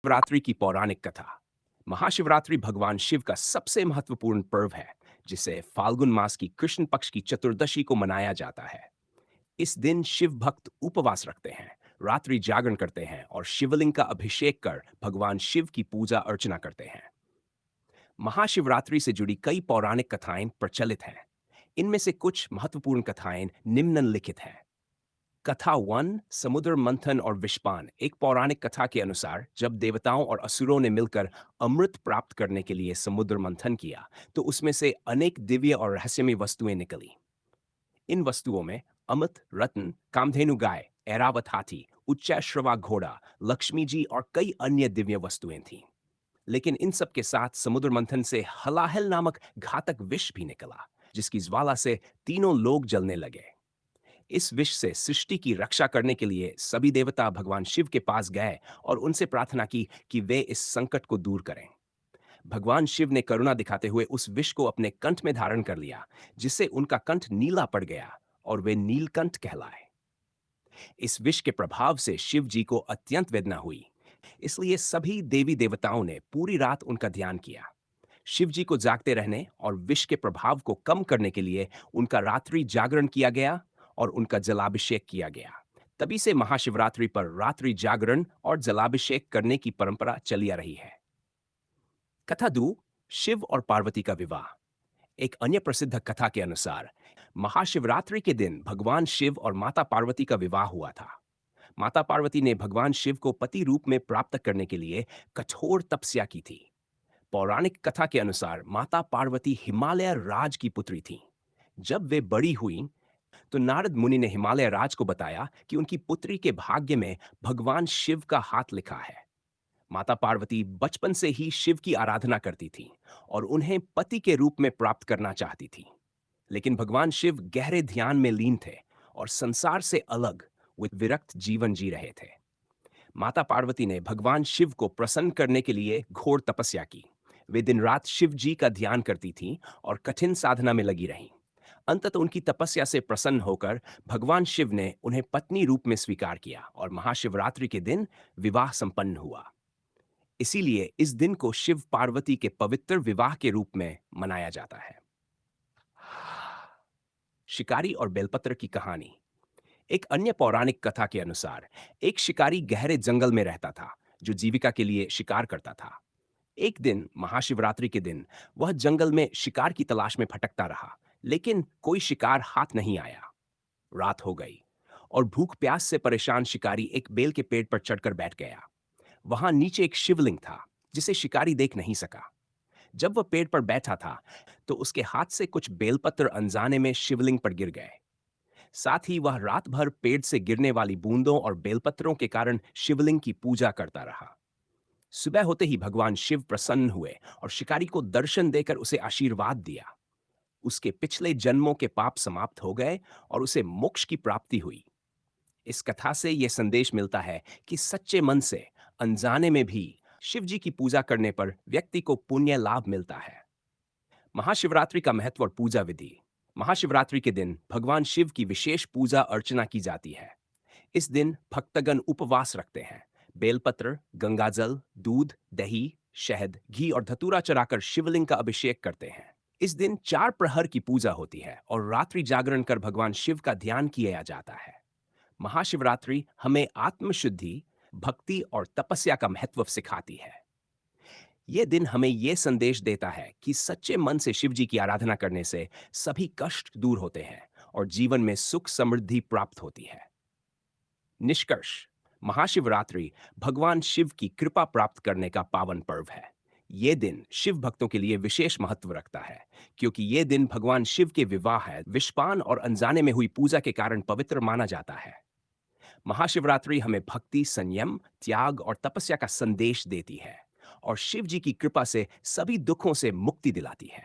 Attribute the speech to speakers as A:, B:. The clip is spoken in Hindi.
A: महाशिवरात्रि की पौराणिक कथा। महाशिवरात्रि भगवान शिव का सबसे महत्वपूर्ण पर्व है, जिसे फाल्गुन मास की कृष्ण पक्ष की चतुर्दशी को मनाया जाता है। इस दिन शिव भक्त उपवास रखते हैं, रात्रि जागरण करते हैं और शिवलिंग का अभिषेक कर भगवान शिव की पूजा अर्चना करते हैं। महाशिवरात्रि से जुड़ी कई पौराणिक कथाएं प्रचलित हैं। इनमें से कुछ महत्वपूर्ण कथाएं निम्नलिखित हैं। कथा वन, समुद्र मंथन और विषपान। एक पौराणिक कथा के अनुसार जब देवताओं और असुरों ने मिलकर अमृत प्राप्त करने के लिए समुद्र मंथन किया, तो उसमें से अनेक दिव्य और रहस्यमय वस्तुएं निकली। इन वस्तुओं में अमृत, रत्न, कामधेनु गाय, ऐरावत हाथी, उच्चैश्रवा घोड़ा, लक्ष्मी जी और कई अन्य दिव्य वस्तुएं थीं। लेकिन इन सब के साथ समुद्र मंथन से हलाहल नामक घातक विष भी निकला, जिसकी ज्वाला से तीनों लोग जलने लगे। इस विष से सृष्टि की रक्षा करने के लिए सभी देवता भगवान शिव के पास गए और उनसे प्रार्थना की कि वे इस संकट को दूर करें। भगवान शिव ने करुणा दिखाते हुए उस विष को अपने कंठ में धारण कर लिया, जिससे उनका कंठ नीला पड़ गया और वे नीलकंठ कहलाए। इस विष के प्रभाव से शिव जी को अत्यंत वेदना हुई, इसलिए सभी देवी देवताओं ने पूरी रात उनका ध्यान किया। शिव जी को जागते रहने और विष के प्रभाव को कम करने के लिए उनका रात्रि जागरण किया गया और उनका जलाभिषेक किया गया। तभी से महाशिवरात्रि पर रात्रि जागरण और जलाभिषेक करने की परंपरा चली आ रही है। कथा दो, शिव और पार्वती का विवाह। एक अन्य प्रसिद्ध कथा के अनुसार महाशिवरात्रि के दिन भगवान शिव और माता पार्वती का विवाह हुआ था। माता पार्वती ने भगवान शिव को पति रूप में प्राप्त करने के लिए कठोर तपस्या की थी। पौराणिक कथा के अनुसार माता पार्वती हिमालय राज की पुत्री थीं। जब वे बड़ी हुईं, तो नारद मुनि ने हिमालय राज को बताया कि उनकी पुत्री के भाग्य में भगवान शिव का हाथ लिखा है। माता पार्वती बचपन से ही शिव की आराधना करती थीं और उन्हें पति के रूप में प्राप्त करना चाहती थीं। लेकिन भगवान शिव गहरे ध्यान में लीन थे और संसार से अलग वे विरक्त जीवन जी रहे थे। माता पार्वती ने भगवान शिव को प्रसन्न करने के लिए घोर तपस्या की। वे दिन रात शिव जी का ध्यान करती थीं और कठिन साधना में लगी रहीं। अंततः उनकी तपस्या से प्रसन्न होकर भगवान शिव ने उन्हें पत्नी रूप में स्वीकार किया और महाशिवरात्रि के दिन विवाह संपन्न हुआ। इसीलिए इस दिन को शिव पार्वती के पवित्र विवाह के रूप में मनाया जाता है। शिकारी और बेलपत्र की कहानी। एक अन्य पौराणिक कथा के अनुसार एक शिकारी गहरे जंगल में रहता था, जो जीविका के लिए शिकार करता था। एक दिन महाशिवरात्रि के दिन वह जंगल में शिकार की तलाश में भटकता रहा, लेकिन कोई शिकार हाथ नहीं आया। रात हो गई और भूख प्यास से परेशान शिकारी एक बेल के पेड़ पर चढ़कर बैठ गया। वहां नीचे एक शिवलिंग था, जिसे शिकारी देख नहीं सका। जब वह पेड़ पर बैठा था, तो उसके हाथ से कुछ बेलपत्र अनजाने में शिवलिंग पर गिर गए। साथ ही वह रात भर पेड़ से गिरने वाली बूंदों और बेलपत्रों के कारण शिवलिंग की पूजा करता रहा। सुबह होते ही भगवान शिव प्रसन्न हुए और शिकारी को दर्शन देकर उसे आशीर्वाद दिया। उसके पिछले जन्मों के पाप समाप्त हो गए और उसे मोक्ष की प्राप्ति हुई। इस कथा से यह संदेश मिलता है कि सच्चे मन से अनजाने में भी शिव जी की पूजा करने पर व्यक्ति को पुण्य लाभ मिलता है। महाशिवरात्रि का महत्व और पूजा विधि। महाशिवरात्रि के दिन भगवान शिव की विशेष पूजा अर्चना की जाती है। इस दिन भक्तगण उपवास रखते हैं, बेलपत्र, गंगाजल, दूध, दही, शहद, घी और धतूरा चढ़ाकर शिवलिंग का अभिषेक करते हैं। इस दिन 4 प्रहर की पूजा होती है और रात्रि जागरण कर भगवान शिव का ध्यान किया जाता है। महाशिवरात्रि हमें आत्मशुद्धि, भक्ति और तपस्या का महत्व सिखाती है। यह दिन हमें यह संदेश देता है कि सच्चे मन से शिव जी की आराधना करने से सभी कष्ट दूर होते हैं और जीवन में सुख समृद्धि प्राप्त होती है। निष्कर्ष, महाशिवरात्रि भगवान शिव की कृपा प्राप्त करने का पावन पर्व है। यह दिन शिव भक्तों के लिए विशेष महत्व रखता है, क्योंकि यह दिन भगवान शिव के विवाह है, विषपान और अनजाने में हुई पूजा के कारण पवित्र माना जाता है। महाशिवरात्रि हमें भक्ति, संयम, त्याग और तपस्या का संदेश देती है और शिव जी की कृपा से सभी दुखों से मुक्ति दिलाती है।